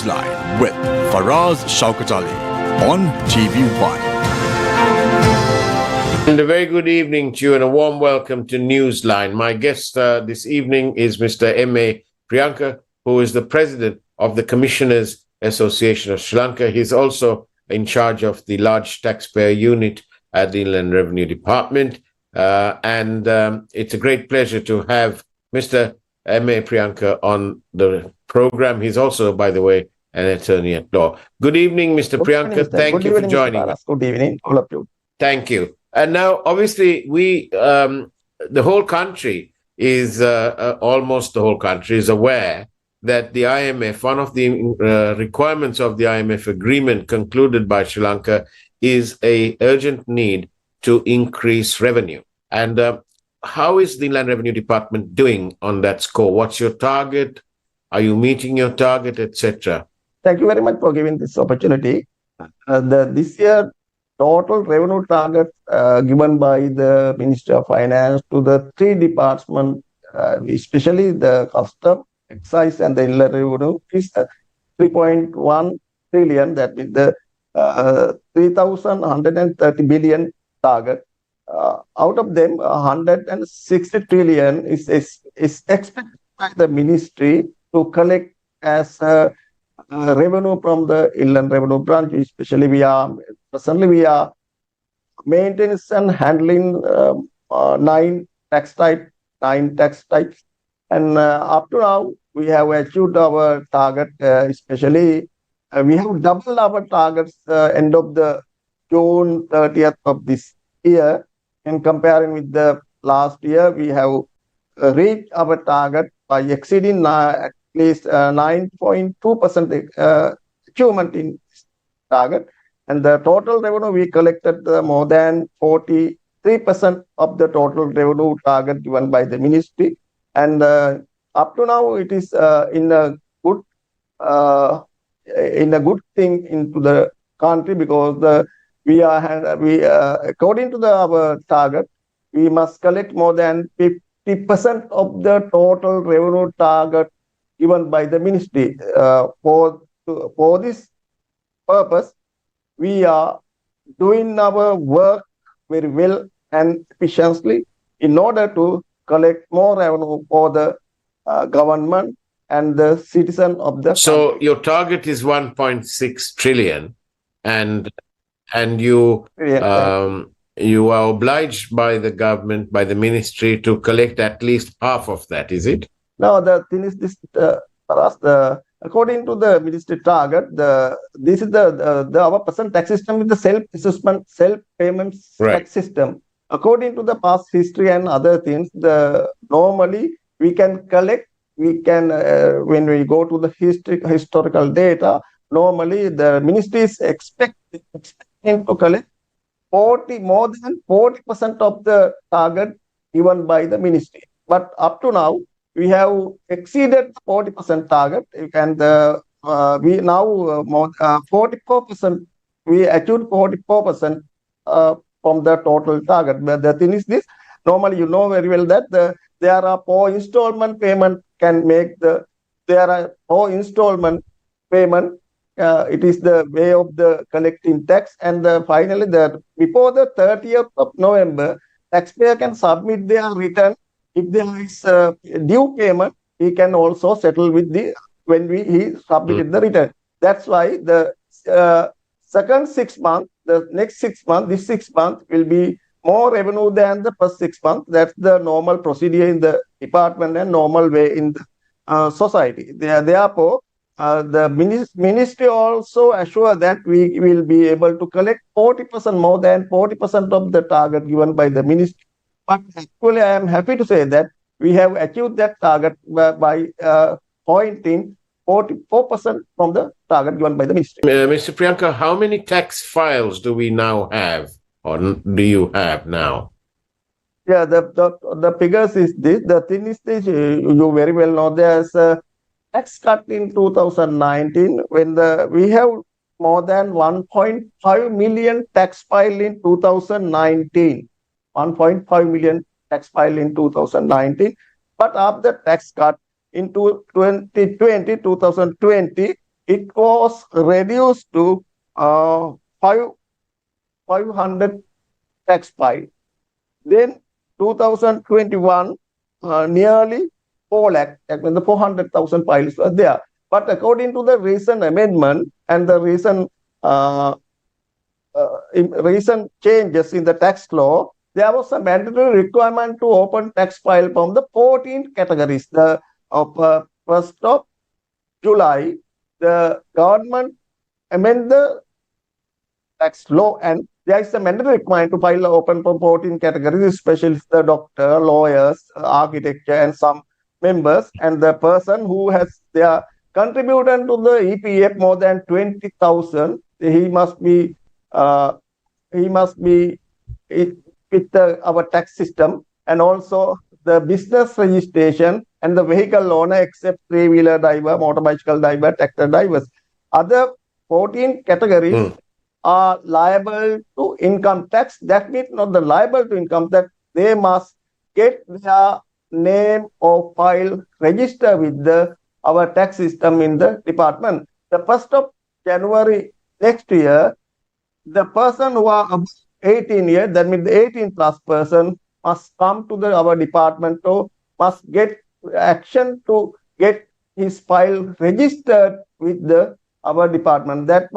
Newsline with Faraz Shaukat Ali on TV1. And a very good evening to you and a warm welcome to Newsline. My guest this evening is Mr. M.A. Priyanka, who is the president of the Commissioners Association of Sri Lanka. He's also in charge of the large taxpayer unit at the Inland Revenue Department. It's a great pleasure to have Mr. M.A. Priyanka on the program. He's also, by the way, an attorney at law. Good evening, Mr. Priyanka. Thank you for joining us. Good evening, all of you. Thank you. And now, obviously, the whole country is, almost the whole country is aware that the IMF, one of the requirements of the IMF agreement concluded by Sri Lanka is a urgent need to increase revenue. And how is the Inland Revenue Department doing on that score? What's your target? Are you meeting your target, etc.? Thank you very much for giving this opportunity. This year, total revenue target given by the Ministry of Finance to the three departments, especially the custom, excise and the inland revenue, is 3.1 trillion. That is the 3,130 billion target. Out of them, 160 trillion is expected by the ministry to collect as revenue from the Inland Revenue Branch. Especially, we are maintenance and handling 9 tax types, and up to now we have achieved our target. Especially, we have doubled our targets end of the June 30th of this year. In comparing with the last year, we have reached our target by exceeding at least 9.2% achievement in target. And the total revenue we collected more than 43% of the total revenue target given by the ministry. And up to now, it is in a good thing into the country, because according to our target, we must collect more than 50% of the total revenue target given by the ministry. For this purpose, we are doing our work very well and efficiently in order to collect more revenue for the government and the citizen of the So country. your target is 1.6 trillion, and you you are obliged by the government, by the ministry, to collect at least half of that, is it? Now, the thing is this, for us, according to the ministry target, this is our present tax system is the self-assessment, self-payment tax system. According to the past history and other things, normally we can collect, when we go to the historical data, normally the ministry is expecting to collect more than 40% of the target given by the ministry. But up to now, we have exceeded 40% target, and we now 44%. We achieved 44% from the total target. But the thing is this: normally, you know very well that there are 4 installment payment can make the. There are 4 installment payment. It is the way of the collecting tax, and finally, before the 30th of November, taxpayer can submit their return. If there is due payment, he can also settle with he submitted the return. That's why the second 6 months, the next 6 months, this 6 months will be more revenue than the first 6 months. That's the normal procedure in the department and normal way in the society. Therefore, the ministry also assure that we will be able to collect 40%, more than 40% of the target given by the ministry. But actually, I am happy to say that we have achieved that target by pointing 44% from the target given by the ministry. Mr. Priyanka, how many tax files do we now have, or do you have now? Yeah, the figures is this. The thing is this, you very well know there's a tax cut in 2019 when we have more than 1.5 million tax file in 2019. 1.5 million tax file in 2019. But after tax cut in 2020, it was reduced to 500 tax file. Then 2021, nearly 4 lakh, the 400,000 files were there. But according to the recent amendment and the recent changes in the tax law, there was a mandatory requirement to open tax file from the 14 categories. The 1st of July, the government amended the tax law, and there is a mandatory requirement to file open from 14 categories, especially the doctor, lawyers, architecture, and some members, and the person who has their contributed to the EPF more than 20,000, he must be with our tax system, and also the business registration and the vehicle owner except three-wheeler driver, motorbicycle driver, tractor drivers. Other 14 categories are liable to income tax. That means not the liable to income tax. They must get their name or file registered with our tax system in the department. The 1st of January next year, the person who are 18 years, that means the 18 plus person, must come to our department or must get action to get his file registered with our department. That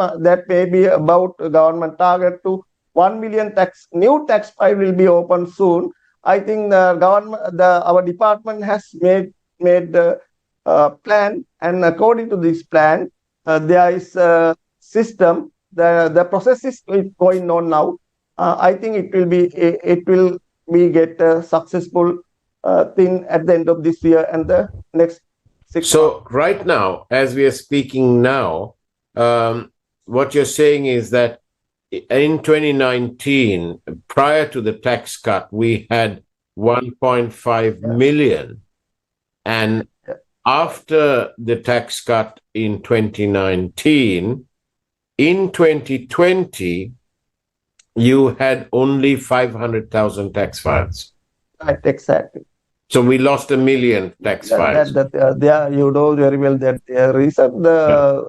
may be about government target to 1 million new tax file will be open soon. I think our department has made the plan, and according to this plan, there is a system. The process is going on now. I think it will get a successful thing at the end of this year and the next 6 months. So right now, as we are speaking now, what you're saying is that in 2019, prior to the tax cut, we had 1.5 million. And after the tax cut in 2019, in 2020, you had only 500,000 tax files. Right, exactly. So we lost 1 million tax files. You know very well that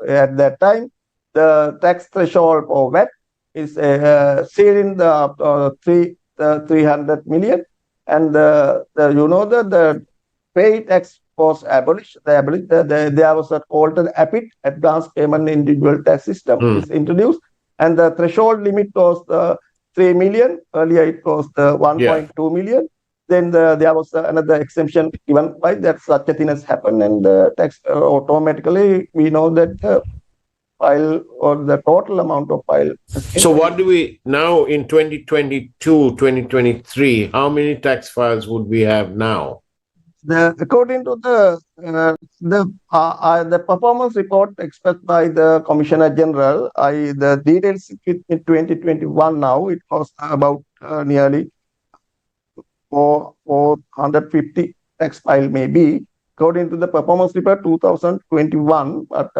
at that time, the tax threshold for VAT is still in the 300 million, and the pay tax was abolished. There was a called APIT, Advanced Payment Individual Tax System, is introduced, and the threshold limit was 3 million. Earlier it was 1.2 million. Then there was another exemption given by that such a thing has happened, and the tax automatically we know that file or the total amount of file. So what do we now in 2022, 2023? How many tax files would we have now? According to the performance report expressed by the Commissioner General, the details in 2021 now it was about nearly 450 tax file maybe according to the performance report 2021, but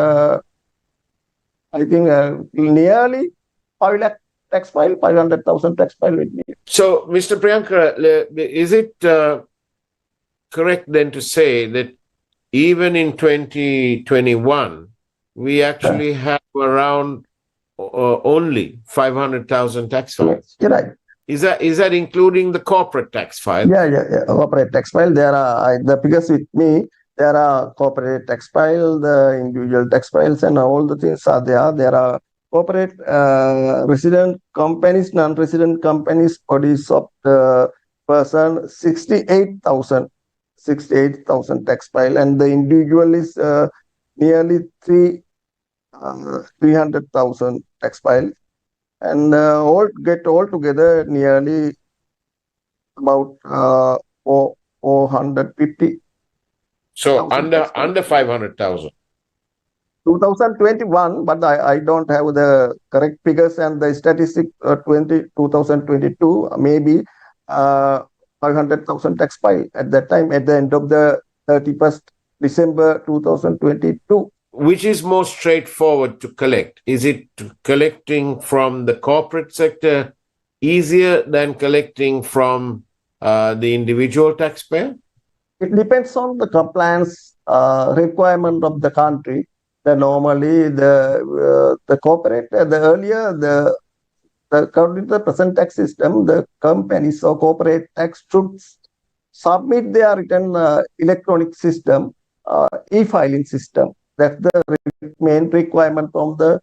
I think nearly 5 lakh tax file, 500,000 tax file with me. So, Mr. Priyanka, is it correct then to say that even in 2021, we actually have around only 500,000 tax files? You're right. Is that including the corporate tax file? Yeah. Corporate tax file. There are the figures with me. There are corporate tax file, the individual tax files, and all the things are there. There are corporate resident companies, non-resident companies, bodies of the person, 68,000 tax file, and the individual is nearly 300,000 tax file, and all together nearly about 450. So under 500,000. 2021, but I don't have the correct figures and the statistic 2022 maybe 500,000 tax file at that time at the end of the 31st December 2022. Which is more straightforward to collect? Is it collecting from the corporate sector easier than collecting from the individual taxpayer? It depends on the compliance requirement of the country. normally the corporate the earlier the according to the present tax system, the companies or corporate tax should submit their return electronic system, e-filing system. That's the main requirement from the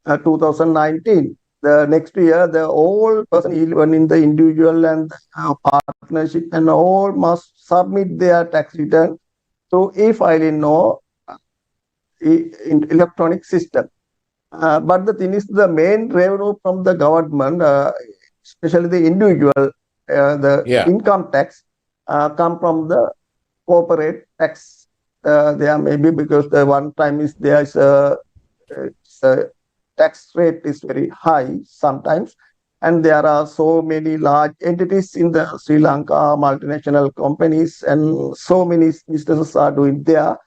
2019. The next year, the all person, even in the individual and partnership, and all must submit their tax return through e-filing or electronic system. But the thing is, the main revenue from the government, especially the individual, the income tax, come from the corporate tax. There may be because the one time is there is a tax rate is very high sometimes, and there are so many large entities in the Sri Lanka, multinational companies, and so many businesses are doing there.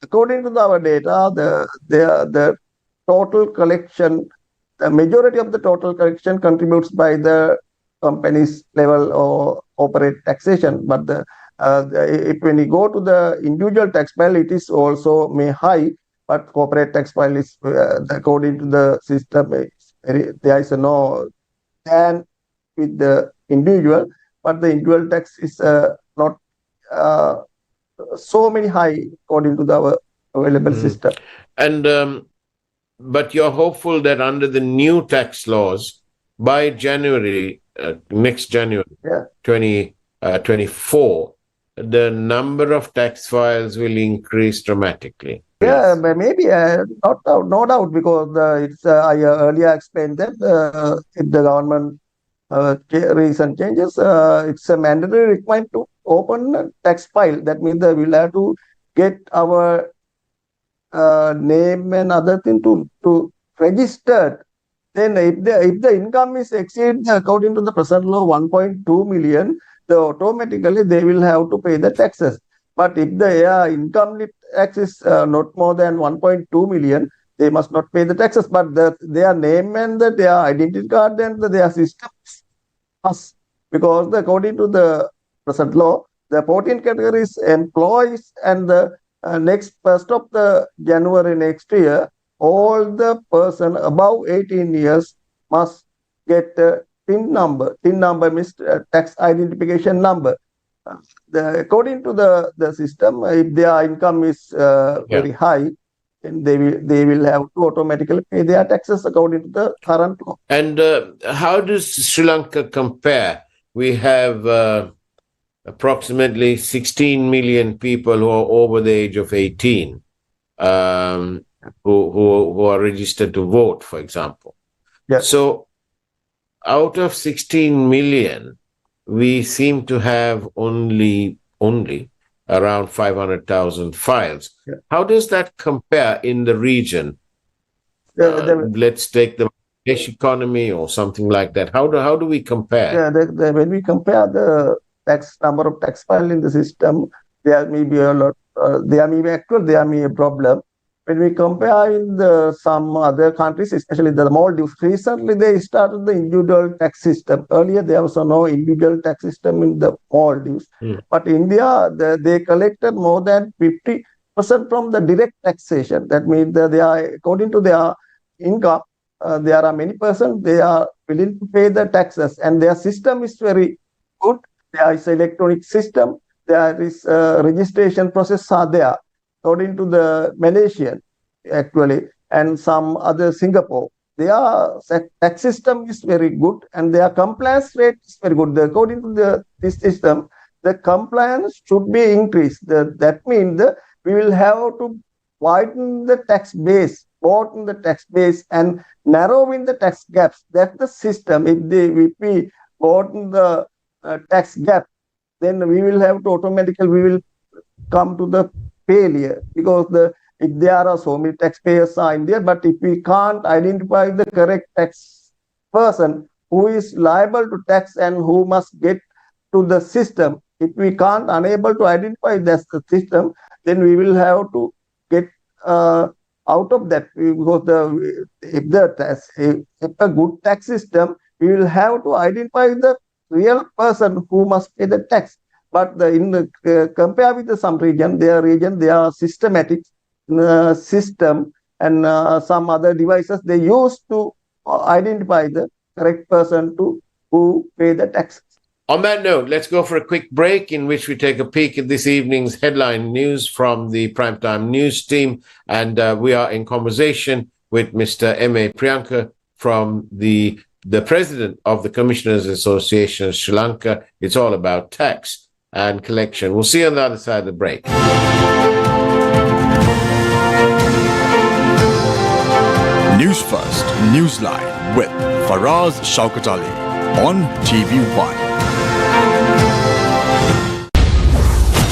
According to our data, the total collection, the majority of the total collection contributes by the companies level or corporate taxation. But when you go to the individual tax file, it is also may high, but corporate tax file is according to the system, there is no than with the individual, but the individual tax is not so many high according to the available system. And but you're hopeful that under the new tax laws, by January, next January, 2024, the number of tax files will increase dramatically. Yeah, maybe no doubt, because it's I earlier explained that if the government recent changes, it's a mandatory requirement to open a tax file. That means that we'll have to get our name and other thing to register. Then if the income is exceed according to the present law 1.2 million, automatically they will have to pay the taxes. But if the income tax is not more than 1.2 million, they must not pay the taxes. But their name and their identity card and their system must, because according to the present law, the 14 categories employees, and the next 1st of the January next year, all the person above 18 years must get a TIN number. TIN number means tax identification number. According to the system, if their income is very high, then they will have to automatically pay their taxes according to the current law. And how does Sri Lanka compare? We have approximately 16 million people who are over the age of 18, who are registered to vote, for example. Yes. So out of 16 million, we seem to have only around 500,000 files. Yeah. How does that compare in the region? Let's take the Bangladesh economy or something like that. How do we compare? Yeah, when we compare the number of tax files in the system, there may be a lot. There may be a problem. When we compare in some other countries, especially the Maldives, recently they started the individual tax system. Earlier there was no individual tax system in the Maldives. But India, they collected more than 50% from the direct taxation. That means that they are, according to their income, there are many persons, they are willing to pay the taxes, and their system is very good. There is an electronic system. There is registration process are there. According to the Malaysian, actually, and some other Singapore, their tax system is very good, and their compliance rate is very good. According to this system, the compliance should be increased. That means we will have to widen the tax base, broaden the tax base, and narrow in the tax gaps. That's the system. If we broaden the tax gap, then we will have to automatically come to the failure, because if there are so many taxpayers are in there, but if we can't identify the correct tax person who is liable to tax and who must get to the system, if we can't unable to identify the system, then we will have to get out of that, because if a good tax system, we will have to identify the real person who must pay the tax. But compare with some region, their systematic system and some other devices they use to identify the correct person to who pay the taxes. On that note, let's go for a quick break in which we take a peek at this evening's headline news from the Primetime News team. And we are in conversation with Mr. M.A. Priyanka from the president of the Commissioners Association of Sri Lanka. It's all about tax and collection. We'll see you on the other side of the break. News First, Newsline with Faraz Shaukat Ali on TV1.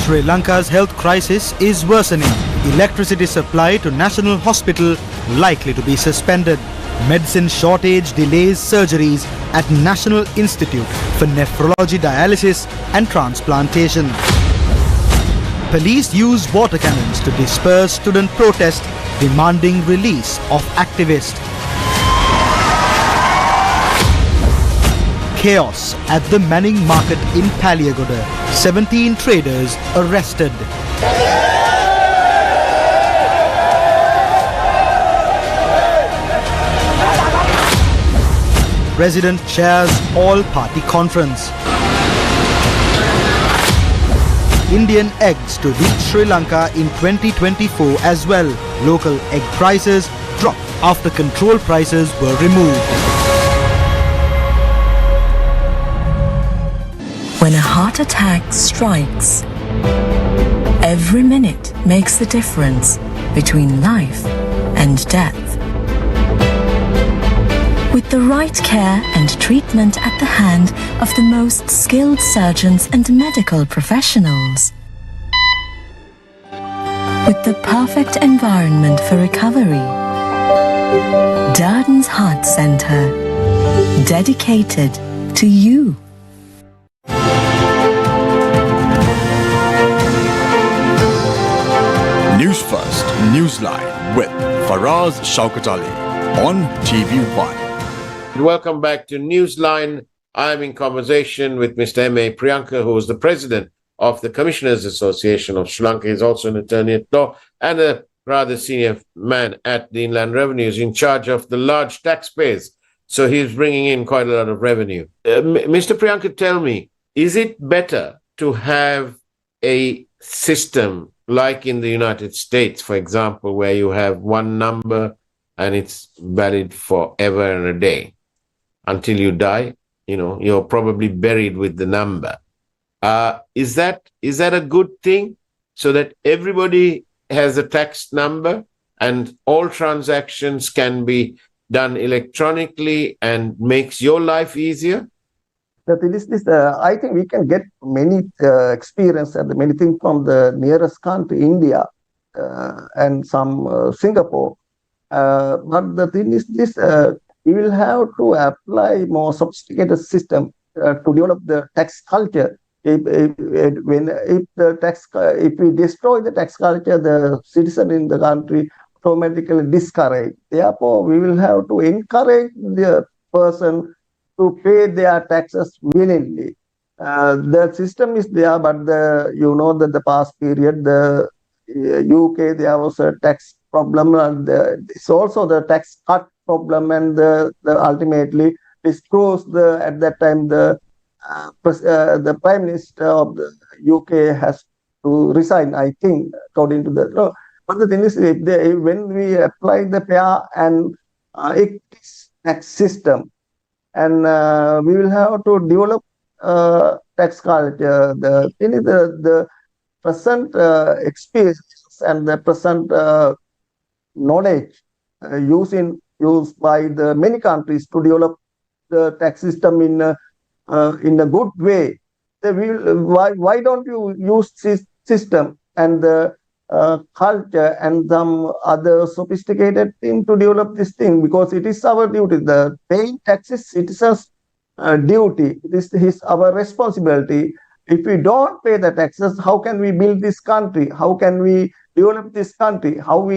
Sri Lanka's health crisis is worsening. Electricity supply to National Hospital likely to be suspended. Medicine shortage delays surgeries at National Institute for Nephrology Dialysis and Transplantation. Police use water cannons to disperse student protest demanding release of activists. Chaos at the Manning Market in Paliagoda. 17 traders arrested. President chairs all-party conference. Indian eggs to reach Sri Lanka in 2024 as well. Local egg prices dropped after control prices were removed. When a heart attack strikes, every minute makes the difference between life and death. With the right care and treatment at the hand of the most skilled surgeons and medical professionals. With the perfect environment for recovery. Darden's Heart Center, dedicated to you. News First, Newsline with Faraz Shaukat Ali on TV1. Welcome back to Newsline. I'm in conversation with Mr. M.A. Priyanka, who is the president of the Commissioners Association of Sri Lanka. He's also an attorney at law and a rather senior man at the Inland Revenues in charge of the large taxpayers. So he's bringing in quite a lot of revenue. Mr. Priyanka, tell me, is it better to have a system like in the United States, for example, where you have one number and it's valid forever and a day until you die? You know, you're probably buried with the number. Is that a good thing, so that everybody has a tax number and all transactions can be done electronically and makes your life easier? The thing is this, I think we can get many experience and many things from the nearest country, India, and some Singapore. But the thing is this, we will have to apply more sophisticated system to develop the tax culture. If we destroy the tax culture, the citizen in the country automatically discourage. Therefore, we will have to encourage the person to pay their taxes willingly. The system is there, but that the past period, the UK, there was a tax problem, and it's also the tax cut problem, and the ultimately disclosed at that time the Prime Minister of the UK has to resign, I think, according to the law. But the thing is, when we apply the fair and tax system, and we will have to develop tax culture. The thing is, the present experience and the present knowledge used by the many countries to develop the tax system in a good way. Why don't you use this system and the culture and some other sophisticated thing to develop this thing? Because it is our duty. The paying taxes, it is a duty. It is our responsibility. If we don't pay the taxes, how can we build this country? How can we develop this country? How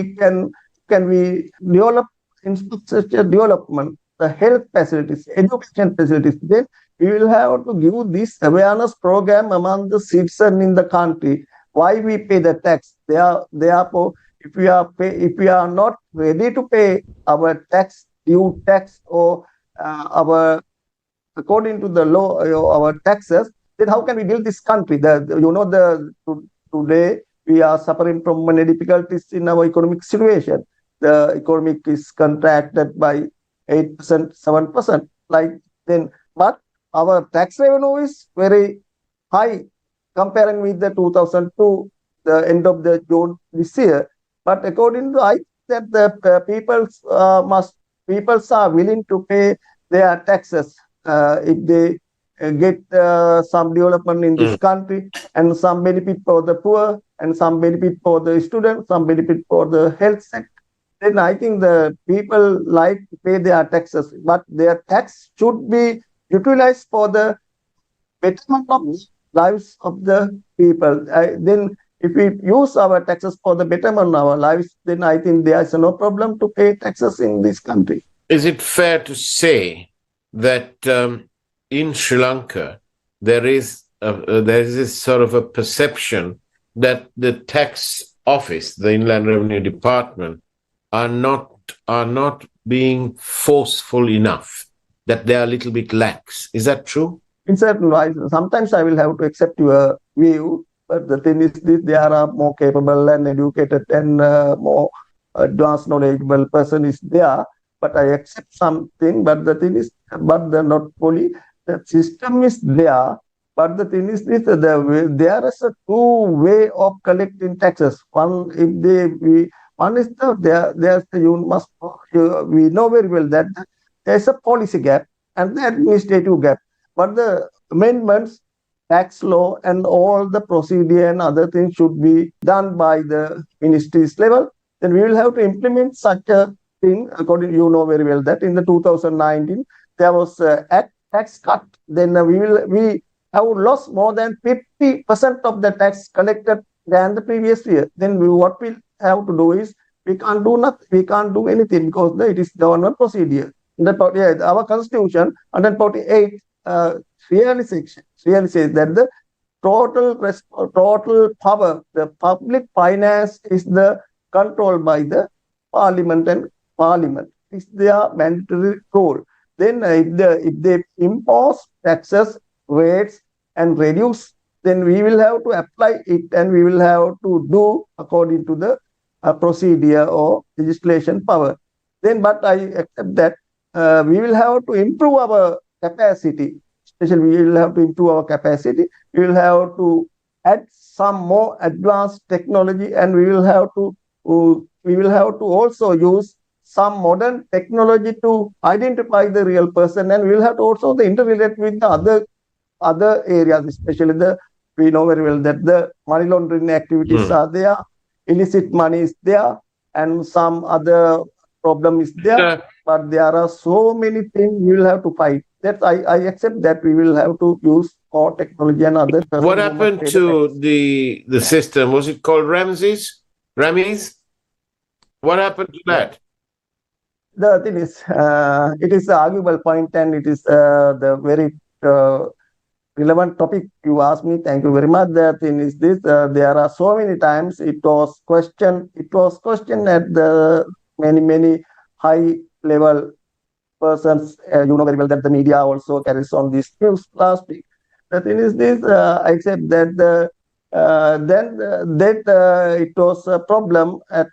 can we develop infrastructure development, the health facilities, education facilities? Then we will have to give this awareness program among the citizens in the country. Why we pay the tax? Therefore, if we are not ready to pay our due tax or our according to the law, our taxes, then how can we build this country? Today we are suffering from many difficulties in our economic situation. The economic is contracted by 8%, 7%. But our tax revenue is very high comparing with the 2002, the end of the June this year. But according to I, that the people are willing to pay their taxes if they get some development in this country, and some benefit for the poor, and some benefit for the students, some benefit for the health sector. Then I think the people like to pay their taxes, but their tax should be utilized for the betterment of lives of the people. Then if we use our taxes for the betterment of our lives, then I think there is no problem to pay taxes in this country. Is it fair to say that in Sri Lanka there is this sort of a perception that the tax office, the Inland Revenue Department, are not being forceful enough, that they are a little bit lax? Is that true? In certain ways, sometimes I will have to accept your view, but the thing is this, they are more capable and educated and more advanced knowledgeable person is there. But I accept something, but the thing is, not fully, the system is there. But the thing is this, there is a two-way of collecting taxes. One, we know very well that there is a policy gap and the administrative gap. But the amendments, tax law, and all the procedure and other things should be done by the ministry's level. Then we will have to implement such a thing. According, you know very well that in the 2019 there was a tax cut. Then we have lost more than 50% of the tax collected than the previous year. Then what we have to do is we can't do nothing. We can't do anything because it is government procedure. Our constitution 148 really says that the total power, the public finance is the controlled by the parliament, and parliament is their mandatory role. Then if they impose taxes, rates, and reduce, then we will have to apply it, and we will have to do according to the procedure or legislation power. Then, but I accept that we will have to improve our capacity. Especially, we will have to improve our capacity. We will have to add some more advanced technology, and we will have to also use some modern technology to identify the real person, and we will have to also interrelate with the other areas, especially we know very well that the money laundering activities are there, illicit money is there, and some other problem is there. But there are so many things we will have to fight. That I accept that we will have to use more technology and other. What happened to the system? Was it called Ramses? What happened to that? The thing is, it is an arguable point, and it is the very relevant topic you asked me. Thank you very much. The thing is this: there are so many times it was questioned. It was questioned at the many high level persons. You know very well that the media also carries on this news last week. The thing is this: I accept that it was a problem. But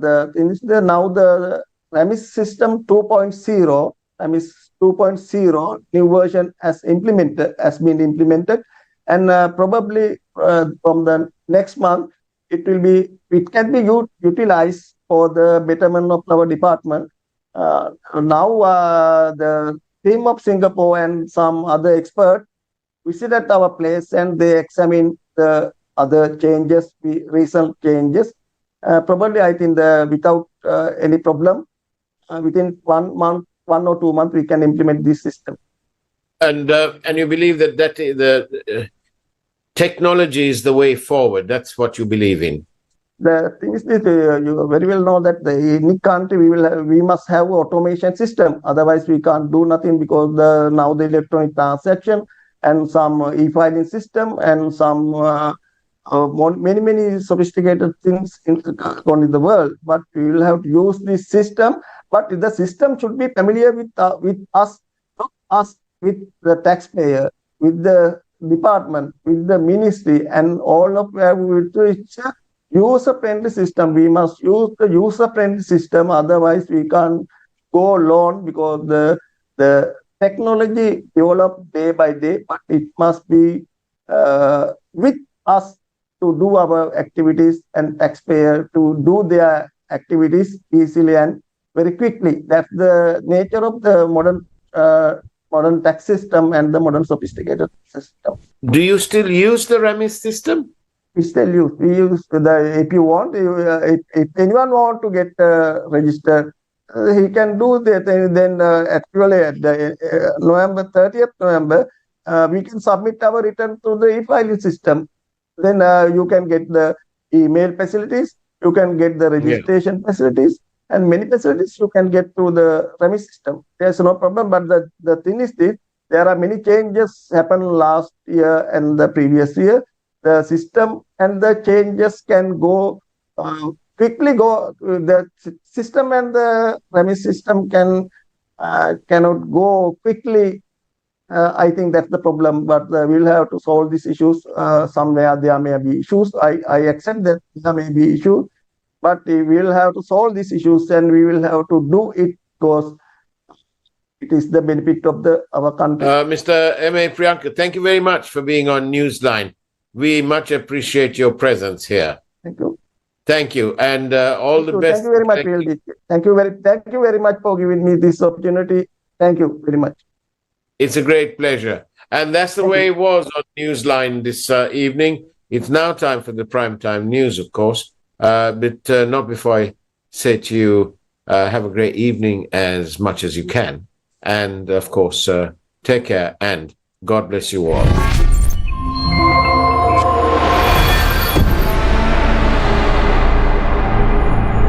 the thing is that now the Ramis system 2.0, Ramis 2.0 new version has been implemented, and probably from the next month it can be utilized for the betterment of our department. Now the team of Singapore and some other experts visited our place, and they examined the other changes, recent changes. Probably I think without any problem, within 1 month, 1 or 2 months, we can implement this system. And you believe that the technology is the way forward? That's what you believe in? The thing is that you very well know that in any country we must have automation system. Otherwise, we can't do nothing, because now the electronic transaction and some e-filing system and some many sophisticated things on in the world, but we will have to use this system. But the system should be familiar with us, not us, with the taxpayer, with the department, with the ministry, and all of where we will reach a user-friendly system. We must use the user-friendly system, otherwise we can't go alone, because the technology develops day by day, but it must be with us to do our activities and taxpayer to do their activities easily and very quickly. That's the nature of the modern tax system and the modern sophisticated system. Do you still use the remis system? We still use. We use if you want, if anyone want to get registered, he can do that. Then actually at the November 30th, we can submit our return to the e-filing system. Then you can get the email facilities, you can get the registration facilities, and many facilities you can get through the remis system. There's no problem. But the thing is this: there are many changes happened last year and the previous year. The system and the changes can go quickly. The system and the remis system cannot go quickly. I think that's the problem, but we'll have to solve these issues. Somewhere there may be issues. I accept that there may be issues, but we will have to solve these issues, and we will have to do it because it is the benefit of our country. Mr. M.A. Priyanka, thank you very much for being on Newsline. We much appreciate your presence here. Thank you. Thank you, and all the best. Thank you very much, PLD. Thank you very much for giving me this opportunity. Thank you very much. It's a great pleasure. And that's the way it was on Newsline this evening. It's now time for the primetime news, of course. But not before I say to you, have a great evening as much as you can. And, of course, take care and God bless you all.